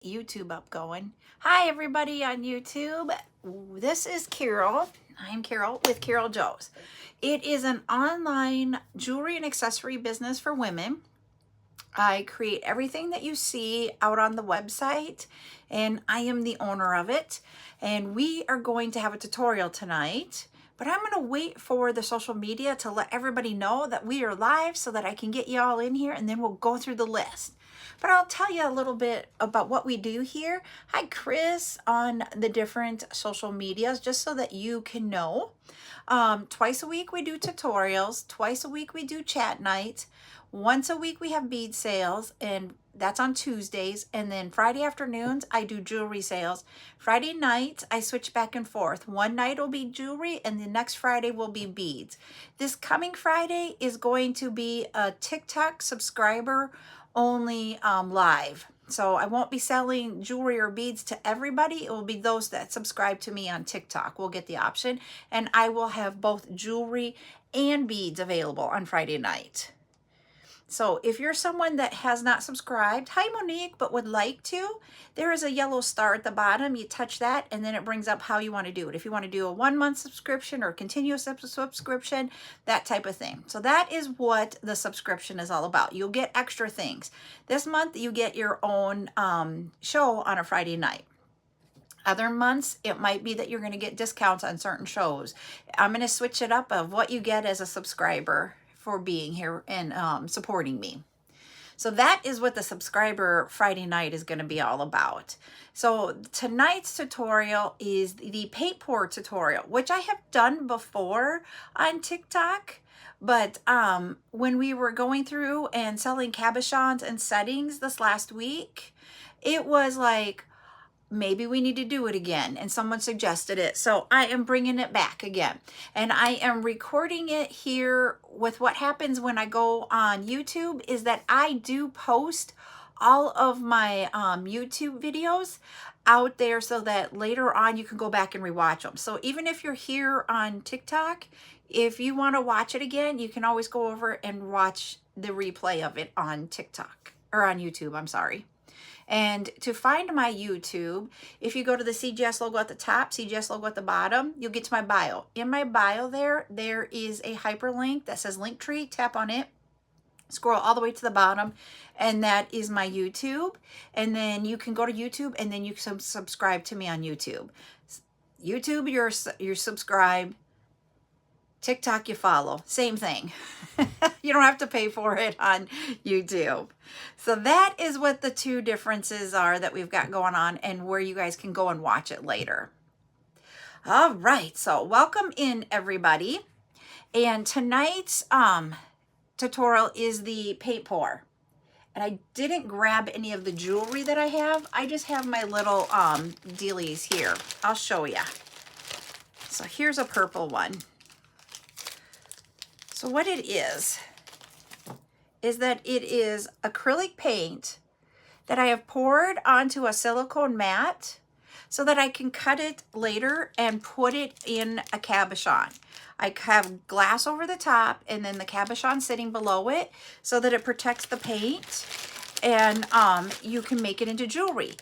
YouTube up going. Hi everybody on YouTube. This is Carol. I'm Carol with CarolJo's. It is an online jewelry and accessory business for women. I create everything that you see out on the website, and I am the owner of it. And we are going to have a tutorial tonight, but I'm going to wait for the social media to let everybody know that we are live so that I can get you all in here, and then we'll go through the list. But I'll tell you a little bit about what we do here. Hi, Chris, on the different social medias, just so that you can know. Twice a week we do tutorials. Twice a week we do chat nights. Once a week we have bead sales, and that's on Tuesdays. And then Friday afternoons I do jewelry sales. Friday nights I switch back and forth. One night will be jewelry and the next Friday will be beads. This coming Friday is going to be a TikTok subscriber only live. So I won't be selling jewelry or beads to everybody. It will be those that subscribe to me on TikTok will get the option, and I will have both jewelry and beads available on Friday night. So if you're someone that has not subscribed, hi Monique, but would like to, there is a yellow star at the bottom. You touch that and then it brings up how you want to do it. If you want to do a 1-month subscription or continuous subscription, that type of thing. So that is what the subscription is all about. You'll get extra things. This month you get your own show on a Friday night. Other months, it might be that you're going to get discounts on certain shows. I'm going to switch it up of what you get as a subscriber for being here and supporting me. So that is what the subscriber Friday night is going to be all about. So tonight's tutorial is the paint pour tutorial, which I have done before on TikTok. But when we were going through and selling cabochons and settings this last week, it was like, maybe we need to do it again, and someone suggested it, so I am bringing it back again, and I am recording it here. With what happens when I go on YouTube is that I do post all of my YouTube videos out there so that later on you can go back and rewatch them. So even if you're here on TikTok, if you want to watch it again, you can always go over and watch the replay of it on TikTok or on YouTube, I'm sorry. And to find my YouTube, if you go to the CGS logo at the top, CGS logo at the bottom, you'll get to my bio. In my bio there is a hyperlink that says Linktree. Tap on it, scroll all the way to the bottom, and that is my YouTube. And then you can go to YouTube and then you can subscribe to me on YouTube. YouTube, you're subscribed. TikTok, you follow. Same thing. You don't have to pay for it on YouTube. So that is what the two differences are that we've got going on, and where you guys can go and watch it later. All right, so welcome in everybody. And tonight's tutorial is the paint pour. And I didn't grab any of the jewelry that I have. I just have my little dealies here. I'll show you. So here's a purple one. So what it is that it is acrylic paint that I have poured onto a silicone mat so that I can cut it later and put it in a cabochon. I have glass over the top and then the cabochon sitting below it so that it protects the paint, and you can make it into jewelry.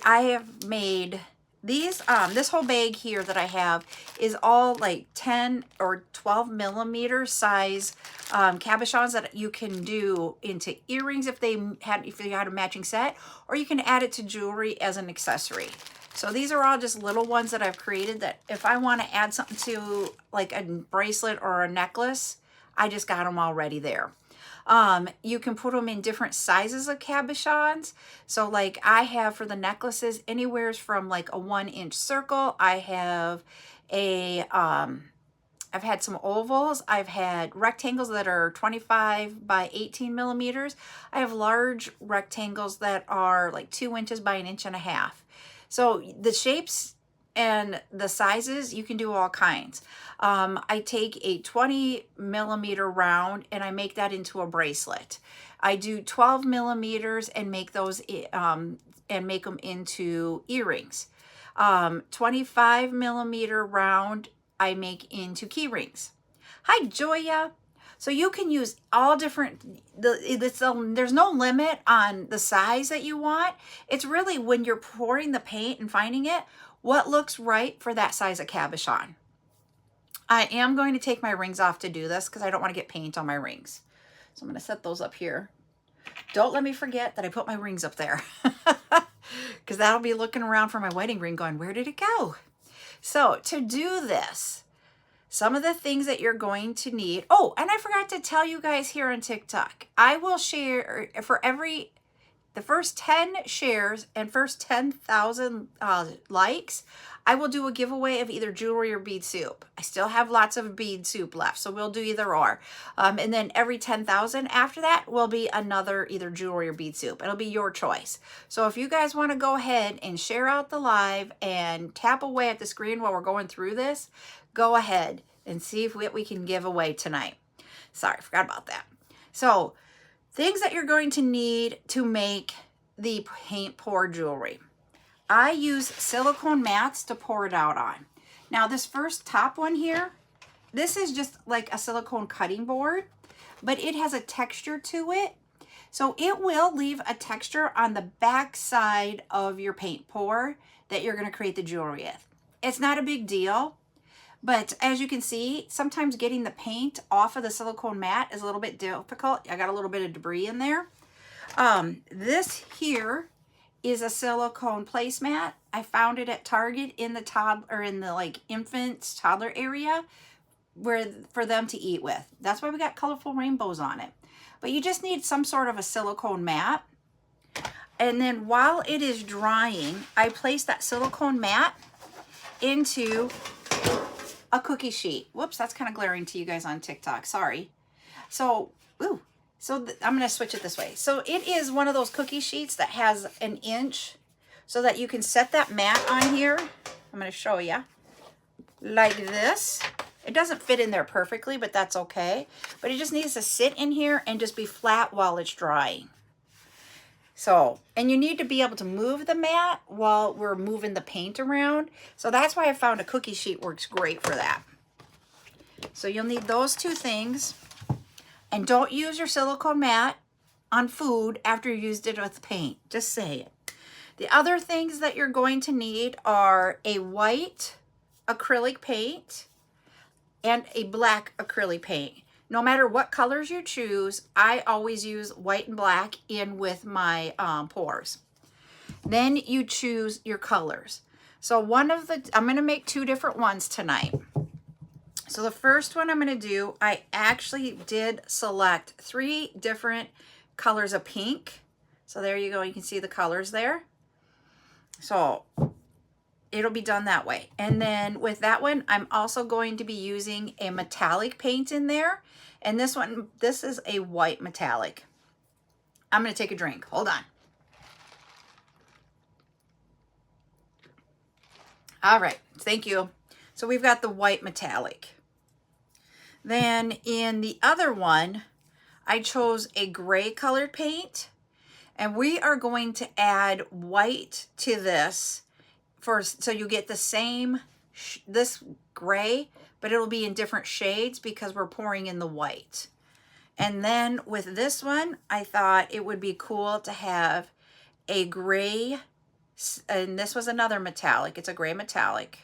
I have made these, this whole bag here that I have is all like 10 or 12 millimeter size cabochons that you can do into earrings if you had a matching set, or you can add it to jewelry as an accessory. So these are all just little ones that I've created that if I want to add something to like a bracelet or a necklace, I just got them already there. You can put them in different sizes of cabochons. So like I have for the necklaces anywhere from like a 1-inch circle. I have I've had some ovals. I've had rectangles that are 25 by 18 millimeters. I have large rectangles that are like 2 inches by 1.5 inches. So the shapes and the sizes, you can do all kinds. I take a 20 millimeter round and I make that into a bracelet. I do 12 millimeters and make those and make them into earrings. 25 millimeter round I make into key rings. Hi Joya. So you can use all different, there's no limit on the size that you want. It's really when you're pouring the paint and finding it, what looks right for that size of cabochon. I am going to take my rings off to do this because I don't want to get paint on my rings. So I'm going to set those up here. Don't let me forget that I put my rings up there because that'll be looking around for my wedding ring going, where did it go? So to do this, some of the things that you're going to need. Oh, and I forgot to tell you guys here on TikTok, I will share for the first 10 shares and first 10,000 likes, I will do a giveaway of either jewelry or bead soup. I still have lots of bead soup left, so we'll do either or. And then every 10,000 after that will be another either jewelry or bead soup. It'll be your choice. So if you guys want to go ahead and share out the live and tap away at the screen while we're going through this, go ahead and see if we can give away tonight. Sorry, forgot about that. So things that you're going to need to make the paint pour jewelry. I use silicone mats to pour it out on. Now this first top one here, this is just like a silicone cutting board, but it has a texture to it. So it will leave a texture on the back side of your paint pour that you're going to create the jewelry with. It's not a big deal, but as you can see, sometimes getting the paint off of the silicone mat is a little bit difficult. I got a little bit of debris in there. This here is a silicone placemat. I found it at Target in the like infants toddler area for them to eat with. That's why we got colorful rainbows on it. But you just need some sort of a silicone mat. And then while it is drying, I place that silicone mat into a cookie sheet. Whoops, that's kind of glaring to you guys on TikTok. Sorry. So, I'm going to switch it this way. So it is one of those cookie sheets that has an inch so that you can set that mat on here. I'm going to show you like this. It doesn't fit in there perfectly, but that's okay. But it just needs to sit in here and just be flat while it's drying. So, and you need to be able to move the mat while we're moving the paint around. So that's why I found a cookie sheet works great for that. So you'll need those two things. And don't use your silicone mat on food after you used it with paint. Just say it. The other things that you're going to need are a white acrylic paint and a black acrylic paint. No matter what colors you choose, I always use white and black in with my pours. Then you choose your colors. So I'm going to make two different ones tonight. So the first one I'm going to do, I actually did select 3 different colors of pink. So there you go. You can see the colors there. So it'll be done that way. And then with that one, I'm also going to be using a metallic paint in there. And this one, this is a white metallic. I'm going to take a drink. Hold on. All right. Thank you. So we've got the white metallic. Then in the other one, I chose a gray colored paint, and we are going to add white to this so you get the same, this gray, but it'll be in different shades because we're pouring in the white. And then with this one, I thought it would be cool to have a gray, and this was another metallic. It's a gray metallic.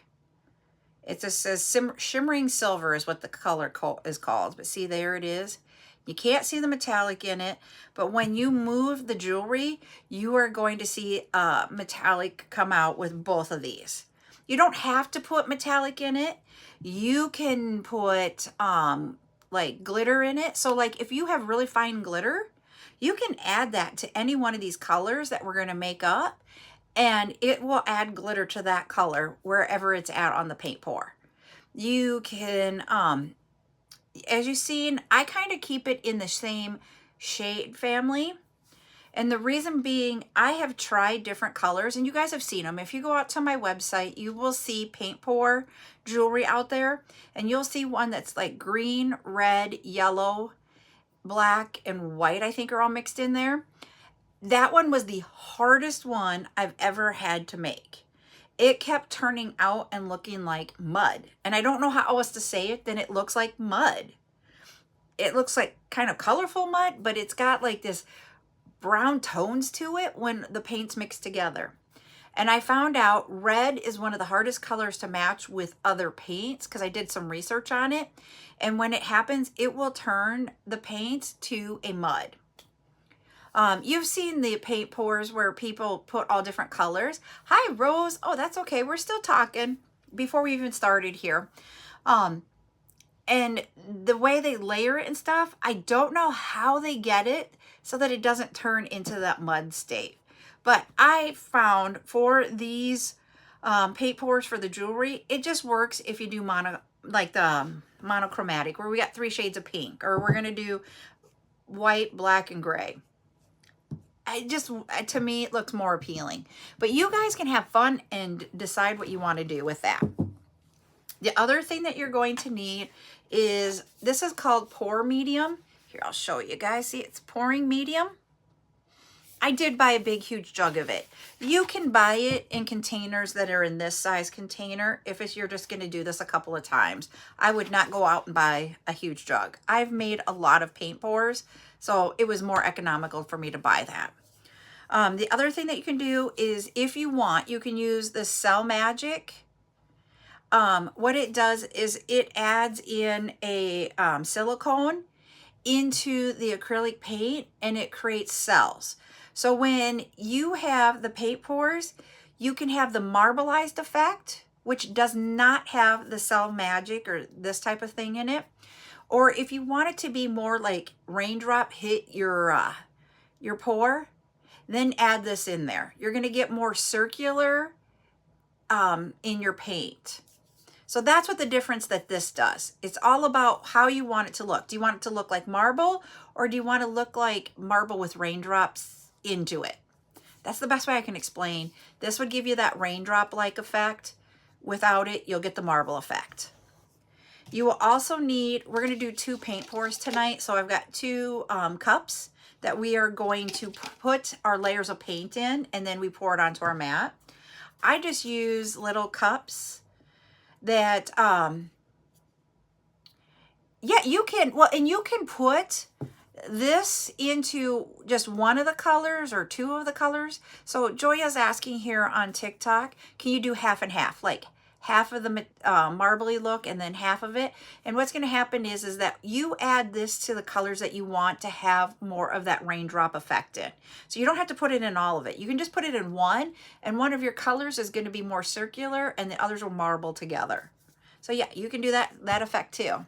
It just says shimmering silver is what the color is called. But see, there it is. You can't see the metallic in it, but when you move the jewelry, you are going to see metallic come out with both of these. You don't have to put metallic in it. You can put like glitter in it. So like if you have really fine glitter, you can add that to any one of these colors that we're going to make up, and it will add glitter to that color wherever it's at on the paint pour. You can, as you've seen, I kind of keep it in the same shade family. And the reason being, I have tried different colors, and you guys have seen them. If you go out to my website, you will see paint pour jewelry out there, and you'll see one that's like green, red, yellow, black, and white, I think are all mixed in there. That one was the hardest one I've ever had to make. It kept turning out and looking like mud. And I don't know how else to say it than it looks like mud. it looks like kind of colorful mud, but it's got like this brown tones to it when the paint's mixed together. And I found out red is one of the hardest colors to match with other paints because I did some research on it. And when it happens, it will turn the paint to a mud. You've seen the paint pours where people put all different colors. Hi, Rose. Oh, that's okay. We're still talking before we even started here. And the way they layer it and stuff, I don't know how they get it so that it doesn't turn into that mud state. But I found for these paint pours for the jewelry, it just works if you do monochromatic, where we got 3 shades of pink, or we're going to do white, black, and gray. To me, it looks more appealing. But you guys can have fun and decide what you want to do with that. The other thing that you're going to need is, this is called pour medium. Here, I'll show you guys. See, it's pouring medium. I did buy a big, huge jug of it. You can buy it in containers that are in this size container if you're just going to do this a couple of times. I would not go out and buy a huge jug. I've made a lot of paint pours, so it was more economical for me to buy that. The other thing that you can do is, if you want, you can use the Cell Magic. What it does is it adds in a silicone into the acrylic paint, and it creates cells. So when you have the paint pours, you can have the marbleized effect, which does not have the Cell Magic or this type of thing in it. Or if you want it to be more like raindrop hit your pour, then add this in there. You're going to get more circular in your paint. So that's what the difference that this does. It's all about how you want it to look. Do you want it to look like marble, or do you want to look like marble with raindrops into it? That's the best way I can explain. This would give you that raindrop-like effect. Without it, you'll get the marble effect. You will also need, we're going to do 2 paint pours tonight. So I've got 2 cups that we are going to put our layers of paint in, and then we pour it onto our mat. I just use little cups that, yeah, you can, well, and you can put this into just one of the colors or 2 of the colors. So Joya's asking here on TikTok, can you do half and half? Like half of the marbly look and then half of it. And what's going to happen is that you add this to the colors that you want to have more of that raindrop effect in. So you don't have to put it in all of it. You can just put it in one, and one of your colors is going to be more circular and the others will marble together. So yeah, you can do that effect too.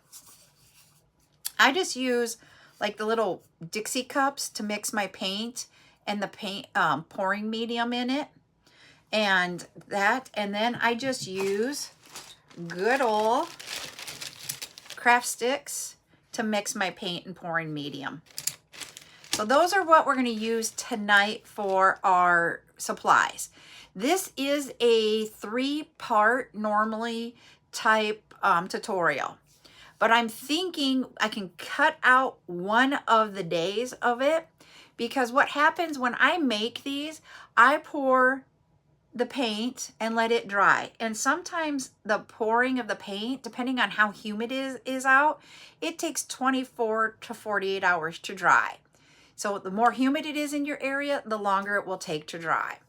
I just use like the little Dixie cups to mix my paint and the paint pouring medium in it. And then I just use good old craft sticks to mix my paint and pouring medium. So those are what we're going to use tonight for our supplies. This is a 3-part normally type tutorial. But I'm thinking I can cut out one of the days of it, because what happens when I make these, I pour the paint and let it dry. And sometimes the pouring of the paint, depending on how humid it is out, it takes 24 to 48 hours to dry. So the more humid it is in your area, the longer it will take to dry.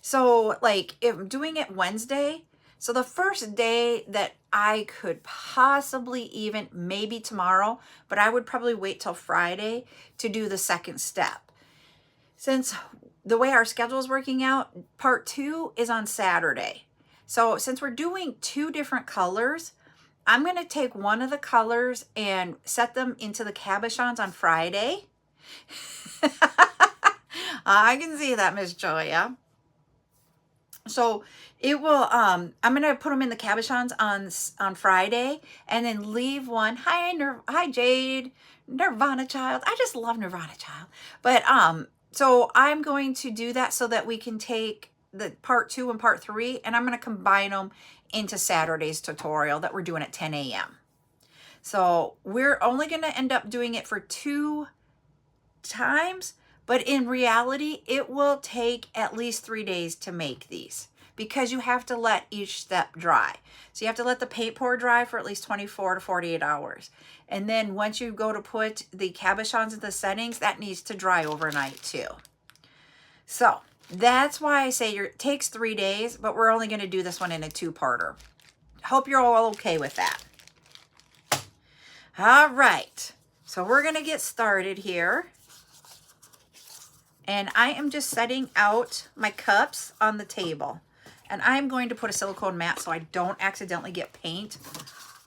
So like if I'm doing it Wednesday, so the first day that I could possibly even, maybe tomorrow, but I would probably wait till Friday to do the second step. Since the way our schedule is working out, part 2 is on Saturday. So since we're doing 2 different colors, I'm going to take one of the colors and set them into the cabochons on Friday. I can see that, Miss Joya. So it will, I'm going to put them in the cabochons on Friday, and then leave one. Hi, Jade, Nirvana Child. I just love Nirvana Child. But, so I'm going to do that so that we can take the part 2 and part 3, and I'm going to combine them into Saturday's tutorial that we're doing at 10 a.m. So we're only going to end up doing it for 2 times, but in reality, it will take at least 3 days to make these, because you have to let each step dry. So you have to let the paint pour dry for at least 24 to 48 hours. And then once you go to put the cabochons in the settings, that needs to dry overnight too. So that's why I say it takes 3 days, but we're only going to do this one in a 2-parter. Hope you're all okay with that. All right, so we're going to get started here. And I am just setting out my cups on the table. And I'm going to put a silicone mat so I don't accidentally get paint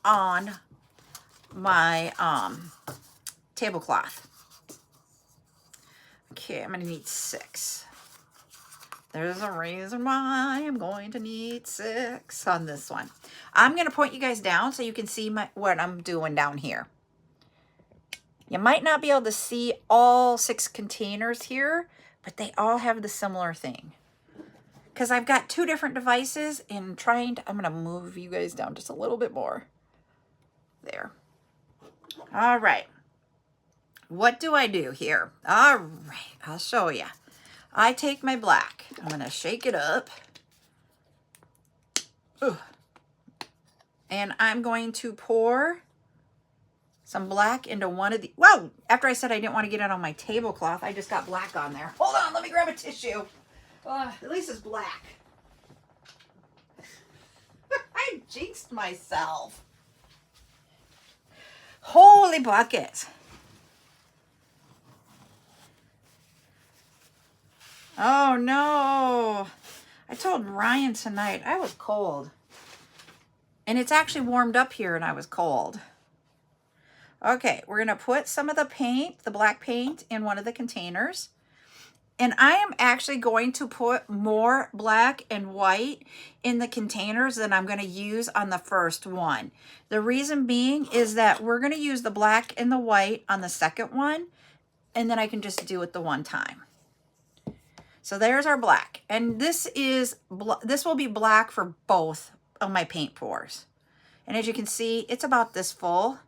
on my tablecloth. Okay, I'm going to need 6. There's a reason why I'm going to need 6 on this one. I'm going to point you guys down so you can see what I'm doing down here. You might not be able to see all 6 containers here, but they all have the similar thing. Because I've got 2 different devices and I'm going to move you guys down just a little bit more. There. All right. What do I do here? All right, I'll show you. I take my black. I'm going to shake it up. Ugh. And I'm going to pour some black into one of the, whoa, after I said I didn't want to get it on my tablecloth, I just got black on there. Hold on, let me grab a tissue. At least it's black. I jinxed myself. Holy buckets. Oh no. I told Ryan tonight I was cold. And it's actually warmed up here and I was cold. Okay, we're going to put some of the paint, the black paint, in one of the containers. And I am actually going to put more black and white in the containers than I'm going to use on the first one. The reason being is that we're going to use the black and the white on the second one, and then I can just do it the one time. So there's our black. And this will be black for both of my paint pours. And as you can see, it's about this full.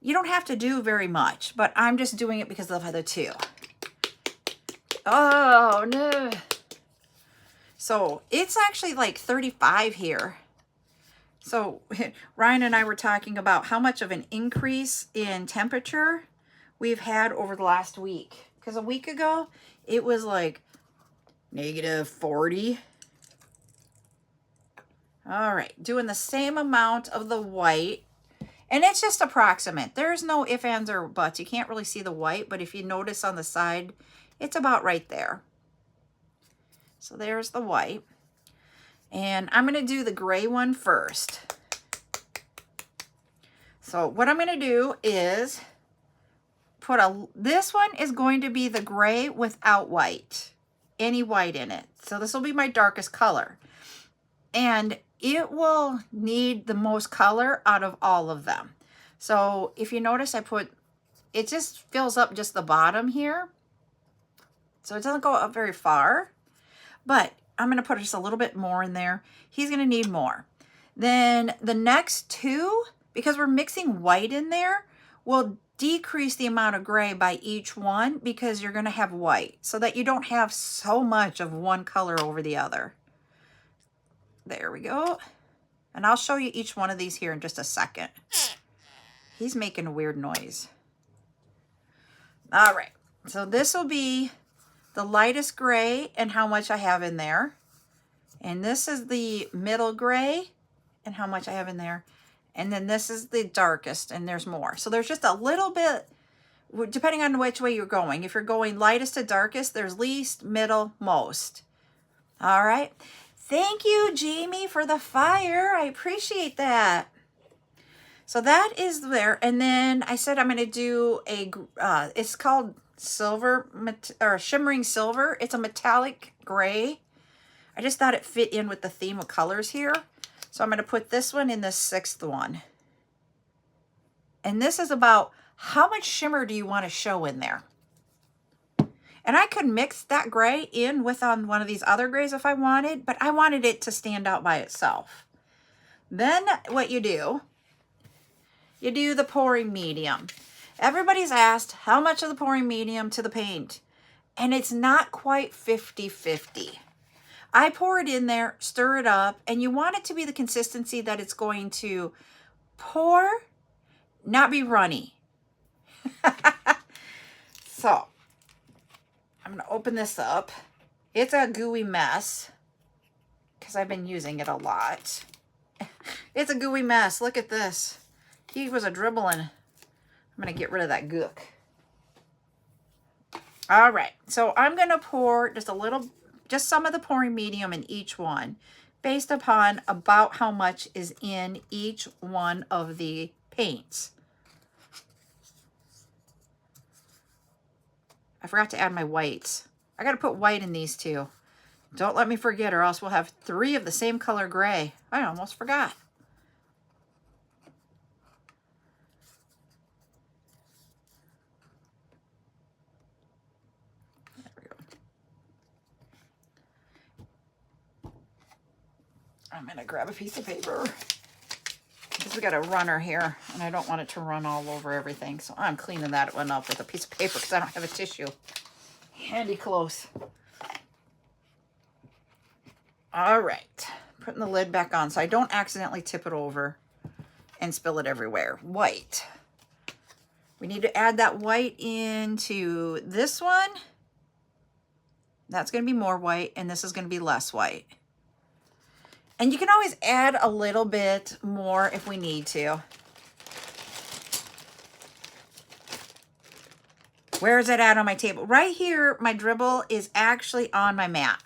You don't have to do very much, but I'm just doing it because of the 2. Oh, no. So it's actually like 35 here. So Ryan and I were talking about how much of an increase in temperature we've had over the last week. Because a week ago, it was like -40. All right, doing the same amount of the white. And it's just approximate. There's no ifs, ands, or buts. You can't really see the white, but if you notice on the side, it's about right there. So there's the white. And I'm going to do the gray one first. So what I'm going to do is this one is going to be the gray without white, any white in it. So this will be my darkest color. And it will need the most color out of all of them. So if you notice, it just fills up just the bottom here. So it doesn't go up very far, but I'm going to put just a little bit more in there. He's going to need more. Then the next 2, because we're mixing white in there, will decrease the amount of gray by each one because you're going to have white so that you don't have so much of one color over the other. There we go. And I'll show you each one of these here in just a second. He's making a weird noise. All right. So this will be the lightest gray and how much I have in there. And this is the middle gray and how much I have in there. And then this is the darkest and there's more. So there's just a little bit, depending on which way you're going. If you're going lightest to darkest, there's least, middle, most. All right. Thank you, Jamie, for the fire. I appreciate that. So that is there. And then I said I'm going to do it's called silver, or shimmering silver. It's a metallic gray. I just thought it fit in with the theme of colors here. So I'm going to put this one in the 6th one. And this is about how much shimmer do you want to show in there? And I could mix that gray in with on one of these other grays if I wanted, but I wanted it to stand out by itself. Then what you do the pouring medium. Everybody's asked how much of the pouring medium to the paint, and it's not quite 50-50. I pour it in there, stir it up, and you want it to be the consistency that it's going to pour, not be runny. So I'm going to open this up. It's a gooey mess because I've been using it a lot. It's a gooey mess. Look at this. He was a dribbling. I'm going to get rid of that gook. All right. So I'm going to pour just some of the pouring medium in each one based upon about how much is in each one of the paints. I forgot to add my whites. I got to put white in these two. Don't let me forget, or else we'll have 3 of the same color gray. I almost forgot. There we go. I'm going to grab a piece of paper because we got a runner here and I don't want it to run all over everything. So I'm cleaning that one up with a piece of paper because I don't have a tissue. Handy close. All right, putting the lid back on so I don't accidentally tip it over and spill it everywhere. White. We need to add that white into this one. That's going to be more white, and this is going to be less white. And you can always add a little bit more if we need to. Where is it at on my table? Right here, my dribble is actually on my mat.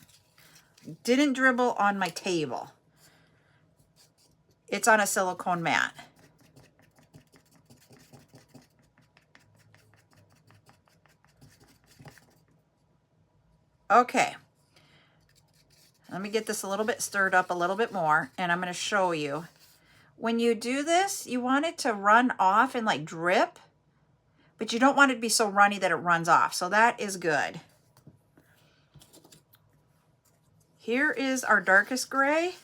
Didn't dribble on my table. It's on a silicone mat. Okay. Let me get this a little bit stirred up a little bit more, and I'm going to show you. When you do this, you want it to run off and like drip, but you don't want it to be so runny that it runs off. So that is good. Here is our darkest gray.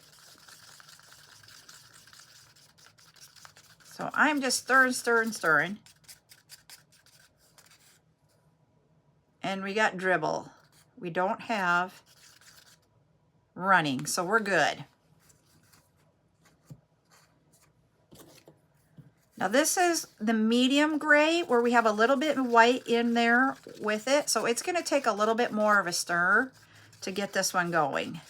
So I'm just stirring. And we got dribble. We don't have running, so we're good. Now this is the medium gray where we have a little bit of white in there with it. So it's going to take a little bit more of a stir to get this one going.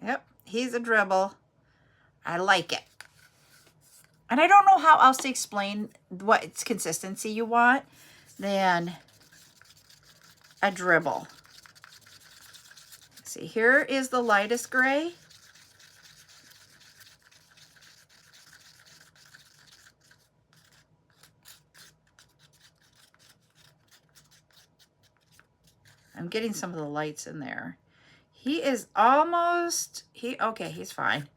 Yep, he's a dribble. I like it. And I don't know how else to explain what its consistency you want than a dribble. See, here is the lightest gray. I'm getting some of the lights in there. He is almost, okay, he's fine.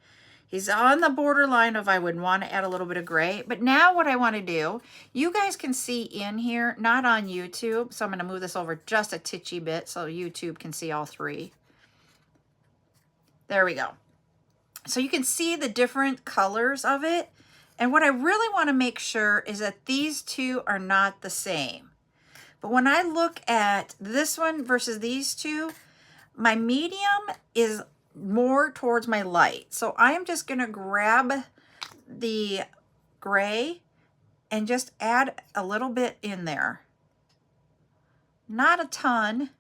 He's on the borderline of I would want to add a little bit of gray. But now what I want to do, you guys can see in here, not on YouTube. So I'm going to move this over just a titchy bit so YouTube can see all 3. There we go. So you can see the different colors of it. And what I really want to make sure is that these 2 are not the same. But when I look at this one versus these 2, my medium is more towards my light. So I am just going to grab the gray and just add a little bit in there. Not a ton,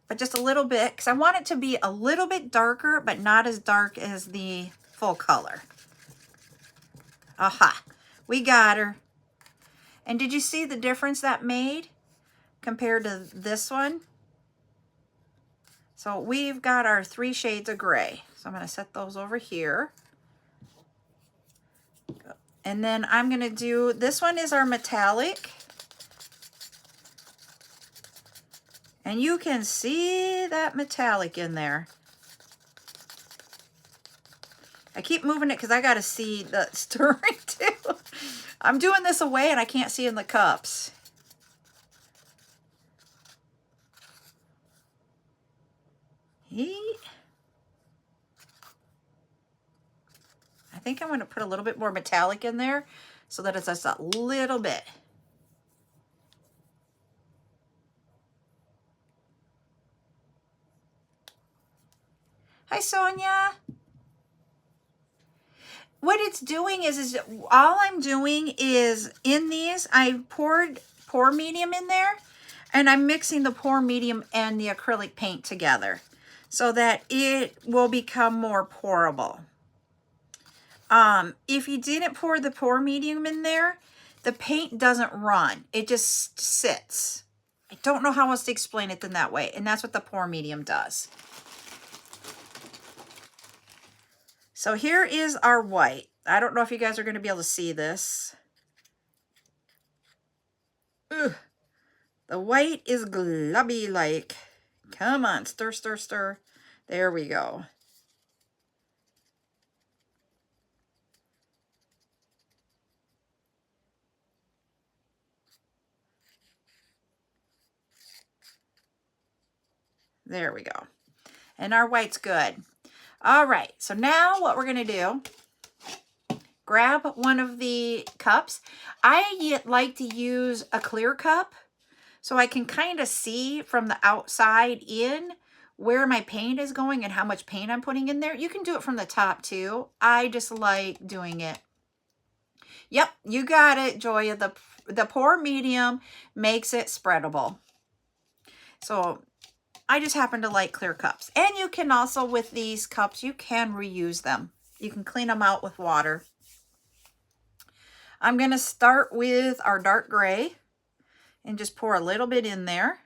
but just a little bit because I want it to be a little bit darker, but not as dark as the full color. Aha, we got her. And did you see the difference that made compared to this one? So we've got our 3 shades of gray. So I'm going to set those over here. And then I'm going to do, this one is our metallic. And you can see that metallic in there. I keep moving it because I got to see the stirring too. I'm doing this away and I can't see in the cups. I think I'm going to put a little bit more metallic in there so that it's just a little bit. Hi, Sonia. What it's doing is all I'm doing is in these, I poured pour medium in there, and I'm mixing the pour medium and the acrylic paint together so that it will become more pourable. If you didn't pour the pour medium in there, the paint doesn't run. It just sits. I don't know how else to explain it than that way, and that's what the pour medium does. So here is our white. I don't know if you guys are going to be able to see this. Ugh. The white is glubby like. Come on, stir, stir, stir. There we go. There we go. And our white's good. All right, so now what we're going to do, grab one of the cups. I like to use a clear cup so I can kind of see from the outside in where my paint is going and how much paint I'm putting in there. You can do it from the top too. I just like doing it. Yep, you got it, Joya. The pour medium makes it spreadable. So I just happen to like clear cups. And you can also, with these cups, you can reuse them. You can clean them out with water. I'm going to start with our dark gray and just pour a little bit in there.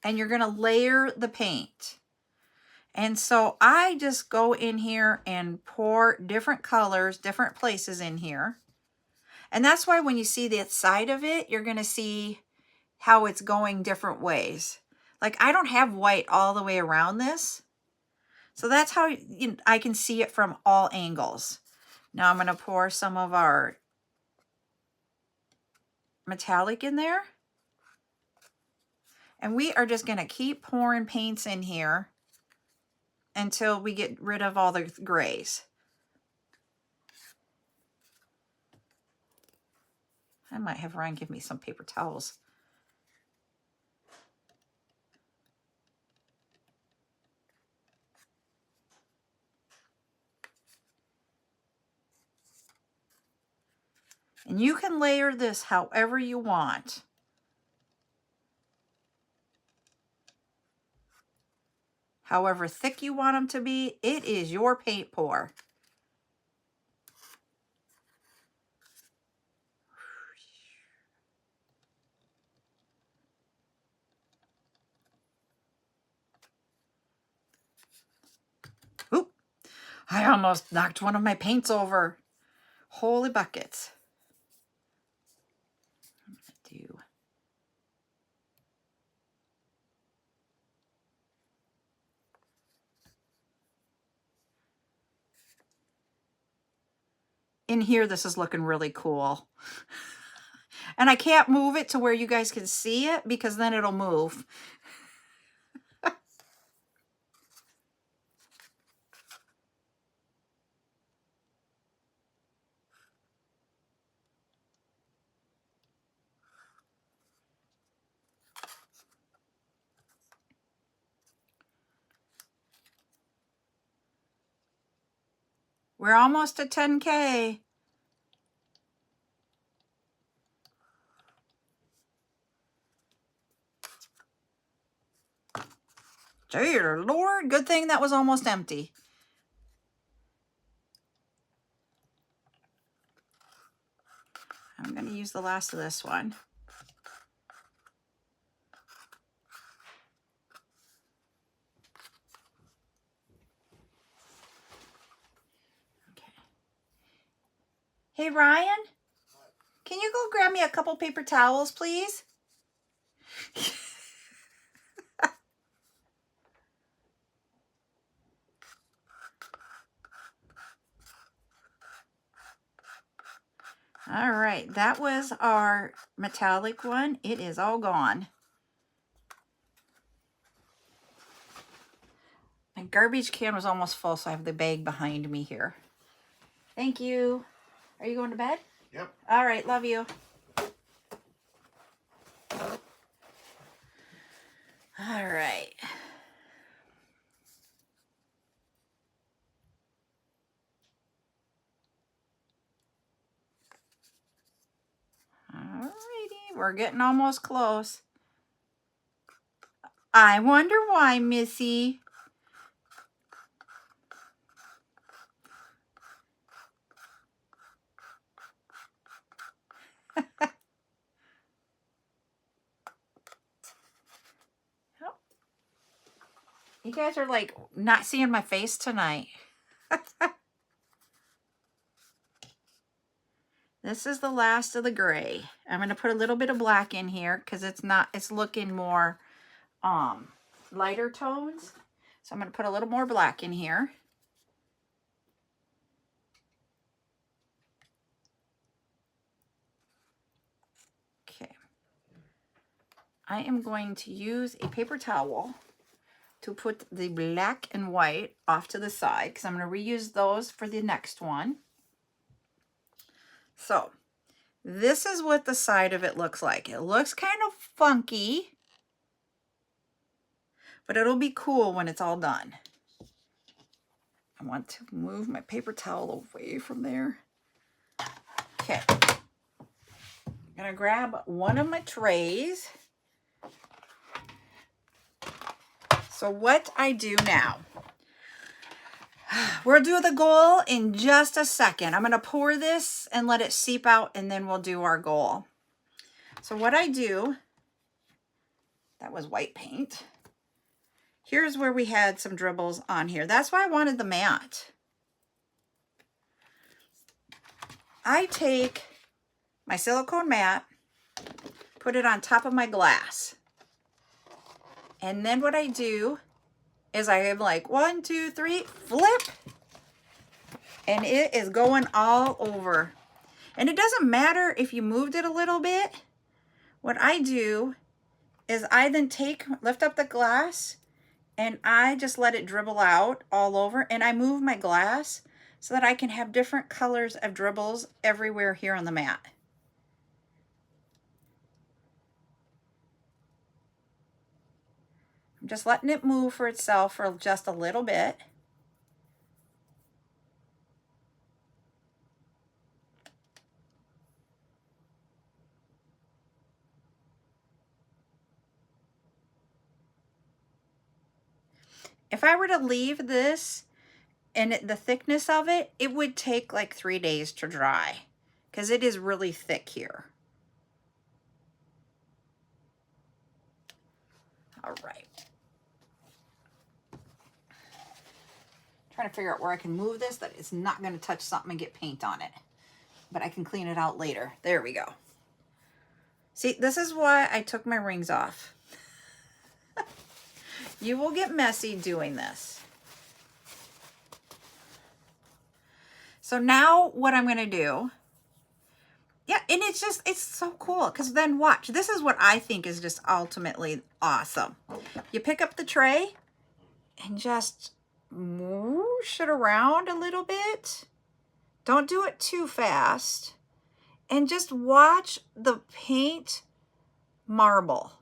And you're going to layer the paint. And so I just go in here and pour different colors, different places in here. And that's why when you see the side of it, you're going to see how it's going different ways. Like I don't have white all the way around this. So that's how I can see it from all angles. Now I'm going to pour some of our metallic in there. And we are just going to keep pouring paints in here until we get rid of all the grays. I might have Ryan give me some paper towels. And you can layer this however you want. However thick you want them to be, it is your paint pour. Oop, I almost knocked one of my paints over. Holy buckets. I'm gonna do in here, this is looking really cool. And I can't move it to where you guys can see it because then it'll move. We're almost at 10K. Dear Lord, good thing that was almost empty. I'm going to use the last of this one. Okay. Hey, Ryan, can you go grab me a couple paper towels, please? All right, that was our metallic one. It is all gone. My garbage can was almost full, so I have the bag behind me here. Thank you. Are you going to bed? Yep. All right, love you. All right. All righty, we're getting almost close. I wonder why, Missy. You guys are like not seeing my face tonight. This is the last of the gray. I'm going to put a little bit of black in here because it's looking more lighter tones. So I'm going to put a little more black in here. Okay. I am going to use a paper towel to put the black and white off to the side because I'm going to reuse those for the next one. So this is what the side of it looks like. It looks kind of funky, but it'll be cool when it's all done. I want to move my paper towel away from there. Okay. I'm going to grab one of my trays. So what I do now, we'll do the goal in just a second. I'm going to pour this and let it seep out, and then we'll do our goal. So what I do, that was white paint. Here's where we had some dribbles on here. That's why I wanted the mat. I take my silicone mat, put it on top of my glass. And then what I do is I am like 1, 2, 3, flip. And it is going all over. And it doesn't matter if you moved it a little bit. What I do is I then lift up the glass and I just let it dribble out all over. And I move my glass so that I can have different colors of dribbles everywhere here on the mat. I'm just letting it move for itself for just a little bit. If I were to leave this and the thickness of it, it would take like 3 days to dry because it is really thick here. All right. Trying to figure out where I can move this that it's not going to touch something and get paint on it. But I can clean it out later. There we go. See, this is why I took my rings off. You will get messy doing this. So now what I'm going to do, yeah, and it's so cool because then watch. This is what I think is just ultimately awesome. You pick up the tray and just whoosh it around a little bit. Don't do it too fast. And just watch the paint marble.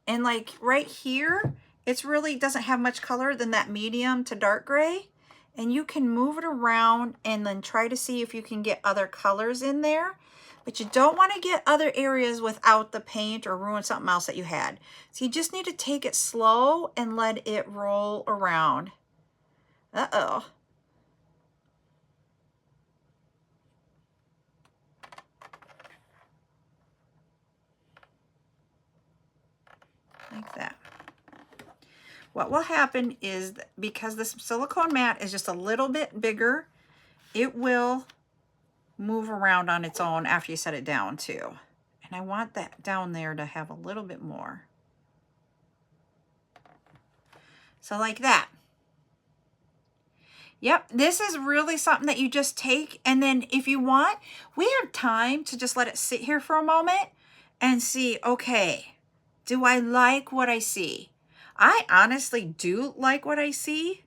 And like right here, it's really doesn't have much color than that medium to dark gray. And you can move it around and then try to see if you can get other colors in there. But you don't want to get other areas without the paint or ruin something else that you had. So you just need to take it slow and let it roll around. Uh-oh. Like that. What will happen is because this silicone mat is just a little bit bigger, it will move around on its own after you set it down too. And I want that down there to have a little bit more. So like that. Yep, this is really something that you just take, and then if you want, we have time to just let it sit here for a moment and see, okay, do I like what I see? I honestly do like what I see.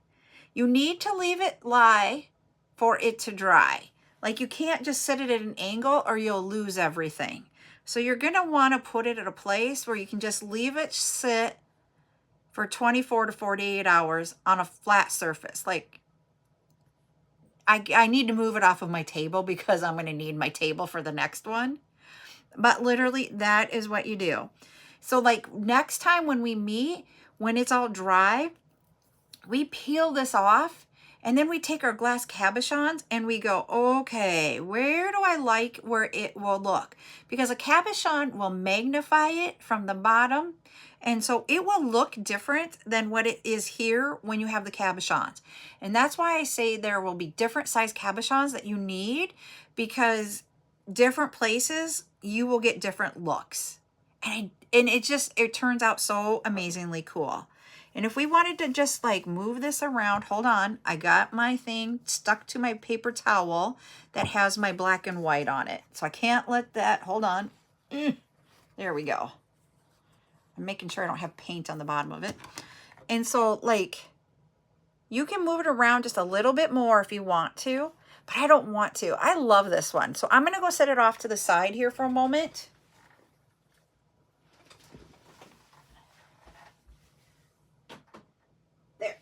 You need to leave it lie for it to dry. Like, you can't just set it at an angle or you'll lose everything. So you're gonna wanna put it at a place where you can just leave it sit for 24 to 48 hours on a flat surface. Like, I need to move it off of my table because I'm gonna need my table for the next one. But literally, that is what you do. So like next time when we meet, when it's all dry, we peel this off and then we take our glass cabochons and we go, okay, where do I like where it will look? Because a cabochon will magnify it from the bottom. And so it will look different than what it is here when you have the cabochons. And that's why I say there will be different size cabochons that you need, because different places you will get different looks. And it turns out so amazingly cool. And if we wanted to just like move this around, hold on, I got my thing stuck to my paper towel that has my black and white on it. So I can't let that, hold on. There we go. I'm making sure I don't have paint on the bottom of it. And so like, you can move it around just a little bit more if you want to, but I don't want to. I love this one. So I'm gonna go set it off to the side here for a moment. There.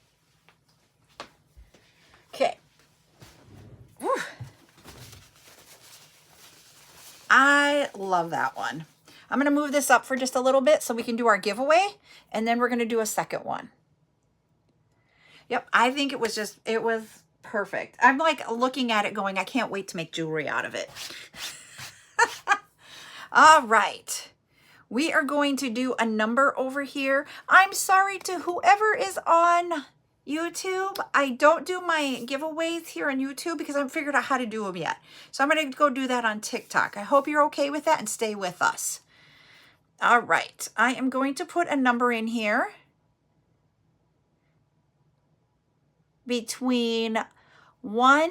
Okay. Whew. I love that one. I'm gonna move this up for just a little bit so we can do our giveaway, and then we're gonna do a second one. Yep, I think it was perfect. I'm like looking at it going, I can't wait to make jewelry out of it. All right. We are going to do a number over here. I'm sorry to whoever is on YouTube. I don't do my giveaways here on YouTube because I haven't figured out how to do them yet. So I'm going to go do that on TikTok. I hope you're okay with that and stay with us. All right. I am going to put a number in here between 1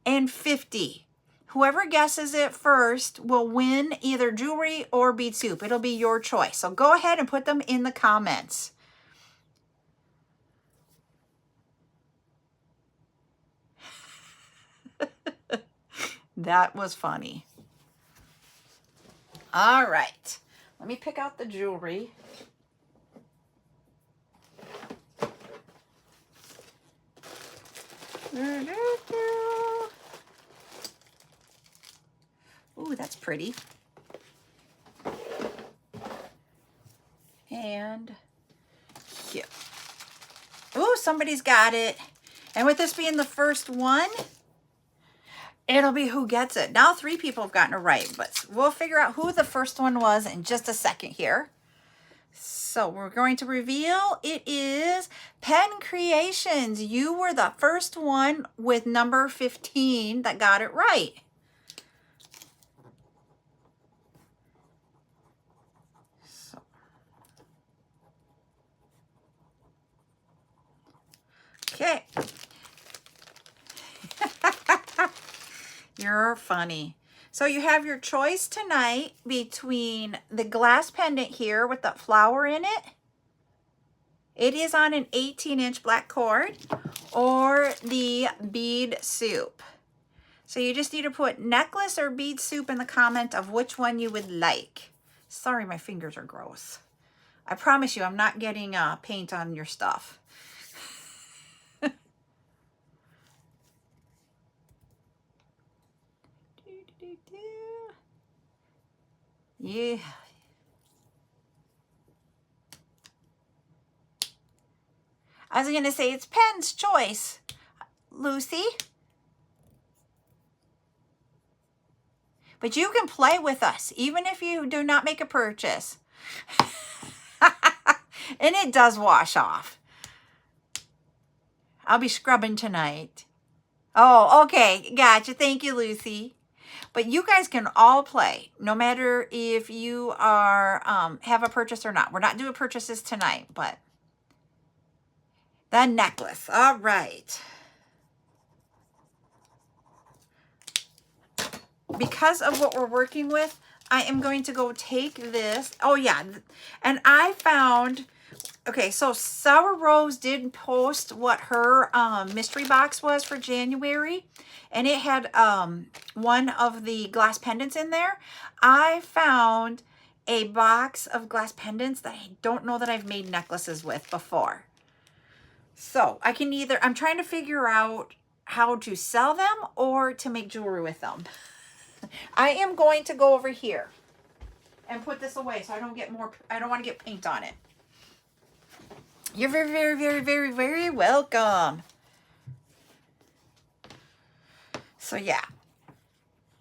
and 50. Whoever guesses it first will win either jewelry or bead soup. It'll be your choice. So go ahead and put them in the comments. That was funny. All right. Let me pick out the jewelry. Ooh, that's pretty. And here. Ooh, somebody's got it. And with this being the first one, it'll be who gets it. Now 3 people have gotten it right, but we'll figure out who the first one was in just a second here. So we're going to reveal it is Pen Creations. You were the first one with number 15 that got it right. So. Okay. You're funny. So you have your choice tonight between the glass pendant here with the flower in it. It is on an 18-inch black cord, or the bead soup. So you just need to put necklace or bead soup in the comment of which one you would like. Sorry, my fingers are gross. I promise you I'm not getting paint on your stuff. Yeah. I was going to say it's Pen's choice, Lucy. But you can play with us, even if you do not make a purchase. And it does wash off. I'll be scrubbing tonight. Oh, okay. Gotcha. Thank you, Lucy. But you guys can all play, no matter if you are have a purchase or not. We're not doing purchases tonight, but the necklace. All right. Because of what we're working with, I am going to go take this. Oh, yeah. And I found Okay, so Sour Rose did post what her mystery box was for January, and it had one of the glass pendants in there. I found a box of glass pendants that I don't know that I've made necklaces with before. So I can either, I'm trying to figure out how to sell them or to make jewelry with them. I am going to go over here and put this away so I don't get more, I don't want to get paint on it. You're very, very, very, very, very welcome. So yeah,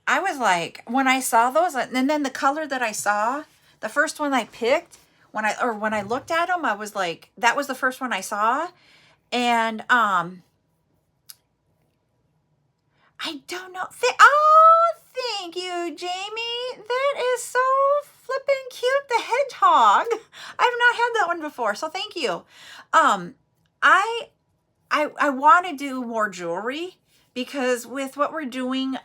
I was like, when I saw those, and then the color that I saw, the first one I picked, when I looked at them, I was like, that was the first one I saw. And I don't know. Oh, thank you, Jamie. That is so flippin' cute. The hedgehog. I've not had that one before, so thank you. I want to do more jewelry because with what we're doing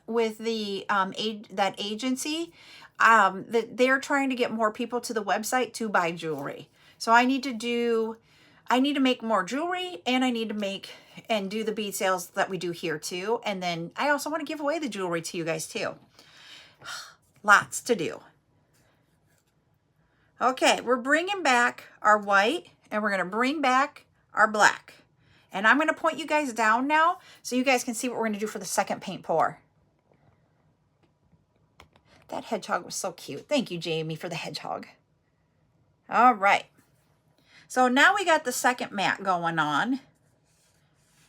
with the that agency, they're trying to get more people to the website to buy jewelry. So I need to make more jewelry, and I need to make and do the bead sales that we do here too. And then I also want to give away the jewelry to you guys too. Lots to do. Okay, we're bringing back our white, and we're going to bring back our black. And I'm going to point you guys down now so you guys can see what we're going to do for the second paint pour. That hedgehog was so cute. Thank you, Jamie, for the hedgehog. All right. So now we got the second mat going on.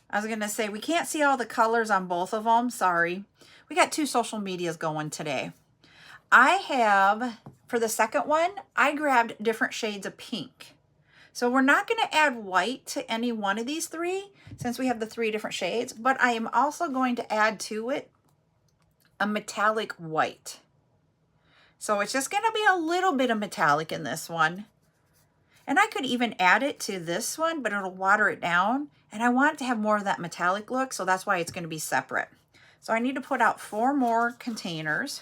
I was going to say, we can't see all the colors on both of them. Sorry. We got 2 social medias going today. I have, for the second one, I grabbed different shades of pink. So we're not going to add white to any one of these 3 since we have the 3 different shades, but I am also going to add to it a metallic white. So it's just going to be a little bit of metallic in this one. And I could even add it to this one, but it'll water it down. And I want it to have more of that metallic look, so that's why it's going to be separate. So I need to put out 4 more containers.